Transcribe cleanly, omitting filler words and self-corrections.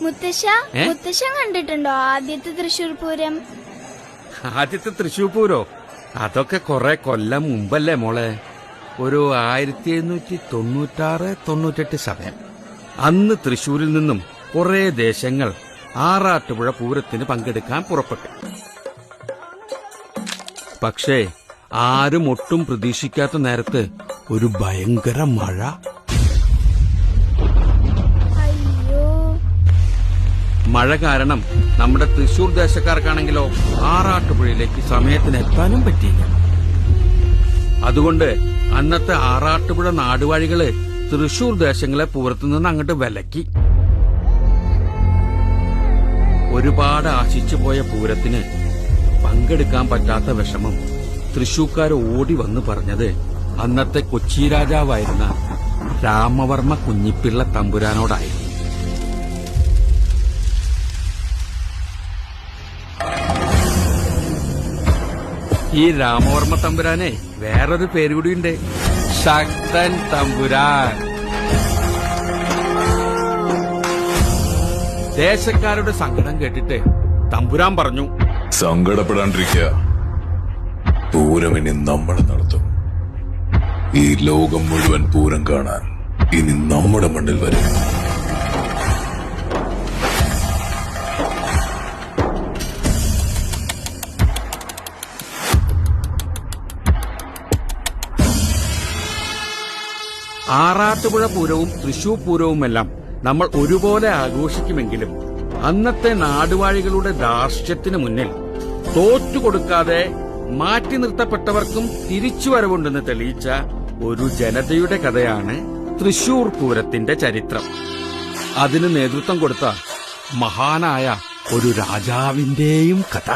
മുത്തശ്ശൻ കണ്ടിട്ടുണ്ടോ ആദ്യത്തെ തൃശൂർ പൂരം? ആദ്യത്തെ തൃശൂർ പൂരോ? അതൊക്കെ കുറെ കൊല്ലം മുമ്പല്ലേ മോളെ. ഒരു 1796-98 സമയം. അന്ന് തൃശൂരിൽ നിന്നും കുറെ ദേശങ്ങൾ ആറാട്ടുപുഴ പൂരത്തിന് പങ്കെടുക്കാൻ പുറപ്പെട്ടു. പക്ഷേ ആരും ഒട്ടും പ്രതീക്ഷിക്കാത്ത നേരത്ത് ഒരു ഭയങ്കര മഴ. മഴ കാരണം നമ്മുടെ തൃശൂർ ദേശക്കാർക്കാണെങ്കിലോ ആറാട്ടുപുഴയിലേക്ക് സമയത്തിന് എത്താനും പറ്റിയില്ല. അതുകൊണ്ട് അന്നത്തെ ആറാട്ടുപുഴ നാടുവാഴികള് തൃശൂർ ദേശങ്ങളെ പൂരത്തുനിന്ന് അങ്ങോട്ട് വിലക്കി. ഒരുപാട് ആശിച്ചു പോയ പൂരത്തിന് പങ്കെടുക്കാൻ പറ്റാത്ത വിഷമം തൃശൂർക്കാർ ഓടി വന്ന് പറഞ്ഞത് അന്നത്തെ കൊച്ചി രാജാവായിരുന്ന രാമവർമ്മ കുഞ്ഞിപ്പിള്ള തമ്പുരാനോടായിരുന്നു. ഈ രാമവർമ്മ തമ്പുരാനെ വേറൊരു പേരുകൂടിയുണ്ട്, ശക്തൻ തമ്പുരാൻ. ദേശക്കാരുടെ സങ്കടം കേട്ടിട്ട് തമ്പുരാൻ പറഞ്ഞു, സങ്കടപ്പെടാണ്ടിരിക്കുക, പൂരം ഇനി നമ്മൾ നടത്തും. ഈ ലോകം മുഴുവൻ പൂരം കാണാൻ ഇനി നമ്മുടെ മണ്ണിൽ വരും. ആറാട്ടുപുഴ പൂരവും തൃശൂർ പൂരവുമെല്ലാം നമ്മൾ ഒരുപോലെ ആഘോഷിക്കുമെങ്കിലും അന്നത്തെ നാടുവാഴികളുടെ ധാർഷ്ട്യത്തിന് മുന്നിൽ തോറ്റുകൊടുക്കാതെ മാറ്റി നിർത്തപ്പെട്ടവർക്കും തിരിച്ചുവരവുണ്ടെന്ന് തെളിയിച്ച ഒരു ജനതയുടെ കഥയാണ് തൃശൂർ പൂരത്തിന്റെ ചരിത്രം. അതിന് നേതൃത്വം കൊടുത്ത മഹാനായ ഒരു രാജാവിന്റെയും കഥ.